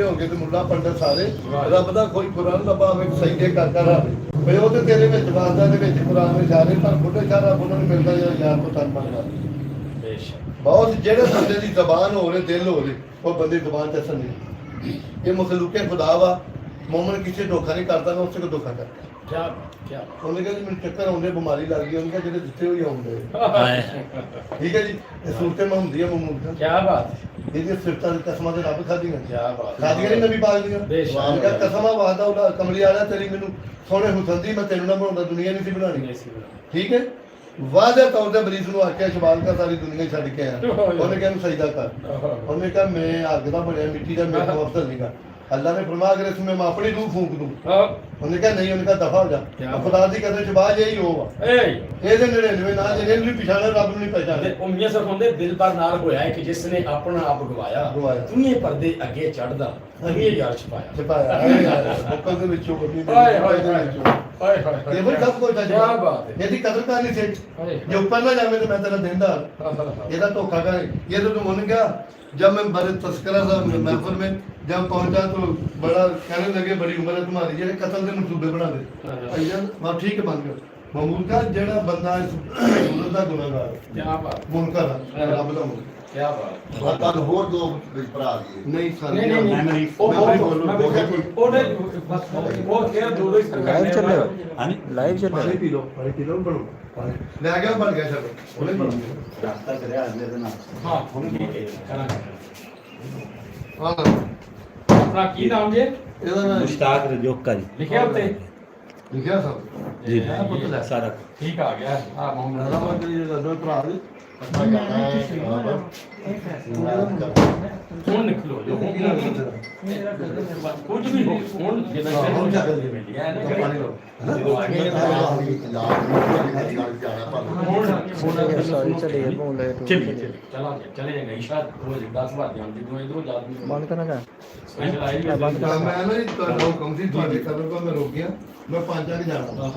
ਹੋ ਗਏ ਤੇ ਮੁੱਲਾ ਪੰਡਤ ਸਾਰੇ ਰੱਬ ਦਾ ਕੋਈ ਕੁਰਾਨ ਦਾ ਭਾਵੇਂ ਸਹੀਦੇ ਕਰਦਾ ਰਹੇ ਬਈ ਉਹ ਤੇ ਤੇਰੇ ਵਿੱਚ ਵਾਸਦਾ ਦੇ ਵਿੱਚ ਕੁਰਾਨ ਵਿੱਚ ਸਾਰੇ ਪਰ ਬੁੱਢੇ ਸ਼ਾਹ ਰੱਬ ਉਹਨਾਂ ਨੂੰ ਮਿਲਦਾ ਯਾਰ ਤੋਂ ਤਨ ਮੰਗਦਾ ਬਹੁਤ ਜਿਹੜੇ ਬੰਦੇ ਦੀ ਜ਼ਬਾਨ ਹੋ ਰਹੇ ਦਿਲ ਹੋ ਰਹੇ ਉਹ ਬੰਦੇ ਦੀ ਜ਼ਬਾਨ ਤੇ ਅਸਰ ਨਹੀਂ ਇਹ ਮਖਲੂਕੇ ਖੁਦਾ ਵਾ ਮੂਮਨ ਕਿਸੇ ਧੋਖਾ ਨਹੀਂ ਕਰਦਾ ਨਾ ਉਸੇ ਕੋ ਧੋਖਾ ਕਰਦਾ ਕਿਆ ਉਹਨੇ ਕਿਹਾ ਜੀ ਮੈਨੂੰ ਚੱਕਰ ਆਉਂਦੇ ਬਿਮਾਰੀ ਲੱਗ ਗਈ ਉਹਨੇ ਕਿਹਾ ਜਿਹੜੇ ਦਿੱਤੇ ਹੋਈ ਆਉਂਦੇ ਠੀਕ ਹੈ ਜੀ ਇਹ ਸੂਰਤੇ ਮੈਂ ਹੁੰਦੀ ਹੈ ਮੂਮਨ ਕੀ ਬਾਤ ਇਹਦੀਆਂ ਸਿਫਤਾਂ ਦੀ ਕਸਮਾਂ ਦੇ ਰੱਬ ਖਾਧੀਆਂ ਕੀ ਬਾਤ ਖਾਧੀਆਂ ਨਹੀਂ ਨਬੀ ਪਾਕ ਦੀਆਂ ਬੇਸ਼ੱਕ ਕਿਹਾ ਕਸਮਾਂ ਵਾਦਾ ਉਹਦਾ ਕਮਲੀ ਵਾਲਾ ਤੇਰੀ ਮੈਨੂੰ ਸੋਹਣੇ ਹੁਸਨ ਦੀ ਮੈਂ ਤੈਨੂੰ ਨਾ ਬਣਾਉਂਦਾ ਦੁਨੀਆ ਨਹੀਂ ਸੀ ਬਣਾਉਣੀ ਠੀਕ ਹੈ ਵਾਅਦੇ ਤੌਰ ਤੇ ਮਰੀਜ਼ ਨੂੰ ਆਖਿਆ ਸ਼ਬਾਲ ਕਾ ਸਾਰੀ ਦੁਨੀਆ ਛੱਡ ਕੇ ਆਇਆ ਉਹਨੇ ਕਿਹਾ ਨੂੰ ਸਜਦਾ ਕਰ ਉਹਨੇ ਕਿਹਾ ਮੈਂ ਅੱਗ ਦਾ ਬਣਿਆ ਮਿੱਟੀ ਦਾ ਮੇਰੇ ਕੋਲ ਅਫਸਰ ਨਹੀਂਗਾ अल्लाह ने फरमाया अगर इसमें मैं अपनी रूह फूंक दूं उन्होंने कहा नहीं उनका दफा हो जा खुदा दी कदर च बाज यही होगा ਇਹਦੇ 99 ਨਾ ਜਿਹਨੇ ਵੀ ਪਛਾਣਿਆ ਰੱਬ ਨੂੰ ਨਹੀਂ ਪਛਾਣਿਆ ਉਹ ਮੀਆਂ ਸਾਹਿਬ ਹੁੰਦੇ ਦਿਲ ਪਰ ਨਾਲ ਹੋਇਆ ਹੈ ਕਿ ਜਿਸ ਨੇ ਆਪਣਾ ਆਪ ਗਵਾਇਆ ਦੁਨੀਏ ਪਰਦੇ ਅੱਗੇ ਚੜਦਾ ਅਗੇ ਯਾਰ ਛਪਾਇਆ ਬੁੱਕਲ ਦੇ ਵਿੱਚੋਂ ਕੱਢੀ ਹਾਏ ਹਾਏ ਹਾਏ ਹਾਏ ਇਹ ਬੜੀ ਸਭ ਕੁਝ ਕੀ ਬਾਤ ਹੈ ਇਹਦੀ ਕਦਰ ਕਰਨੀ ਸੀ ਜੇ ਉੱਪਰ ਨਾ ਜਾਵੇ ਤਾਂ ਮੈਂ ਤੇਰਾ ਦਿੰਦਾ ਇਹਦਾ ਧੋਖਾ ਕਰ ਇਹ तो तुम गया जब मैं बड़े तस्करा था महफिल में जब पहुंचा तो बड़ा कहने लगे बड़ी उम्र है तुम्हारी जेडे कत्ल के मनसूबे बना दे भाईजान मैं ठीक है बंद कर महमूद का जेड़ा बंदा इस सूरत का गुनाहगार क्या बात मुनकर है रब दा मुनकर क्या बात ਬਾਤਾਂ ਹੋਰ ਦੋ ਭਰਾ ਜੀ नहीं सर नहीं ਉਹ ਕਿਹੜਾ ਦੋ ਦੋ ਲਾਈਵ ਚੱਲ ਰਿਹਾ ਹਾਂਜੀ ਲਾਈਵ ਚੱਲ पानी ਰਿਹਾ पी लो ਬਣੋ ਲੈ ਗਿਆ ਬਣ ਗਿਆ ਸਰ ਉਹਨੇ ਬਣ ਡਾਕਟਰ ਕਰਿਆ ਮੇਰੇ ਨਾਲ ਹਾਂ ਹੁਣ ਕਰਾਂਗੇ ਹਾਂ ਆਪਣਾ ਕੀ ਨਾਮ ਜੀ ਇਹਦਾ ਨਾਮ ਮੁਸ਼ਤਾਕ ਰਜੋਕਾ ਜੀ ਲਿਖਿਆ ਉੱਤੇ ਲਿਖਿਆ ਸਰ ਜੀ ਪੁੱਤ ਲੈ ਸਾਰਾ ਠੀਕ ਆ ਗਿਆ ਆ ਮੁਹੰਮਦ ਰਾਮਾ ਜੀ ਦਾ ਦੋ ਭਰਾ ਦੇ ਹੁਣ ਨਿਕਲੋ ਜੋ ਕੁਝ ਵੀ ਹੋ ਹੁਣ ਜਿਹੜਾ ਹੁਣ ਜਾ ਕੇ ਮਿਲ ਗਿਆ ਨਾ ਪਾਣੀ ਲਓ ਸੌਰੀ ਚਲੇ ਗਏ ਭੋਂ ਲੈ चलिए चले जाएंगे ईशा रोज 10 बार ध्यान दे दूंगा इधर आदमी ਬੰਦ ਕਰਨਾ ਕਾ स्पेशल आई भी ਬੰਦ ਮੈਂ ਨਾ ਜੀ ਤੁਹਾਡਾ ਹੁਕਮ ਸੀ ਤੁਹਾਡੇ ਕਦਰ ਤੋਂ ਮੈਂ ਰੁਕ ਗਿਆ ਮੈਂ 5 ਵਜੇ ਜਾਣਾ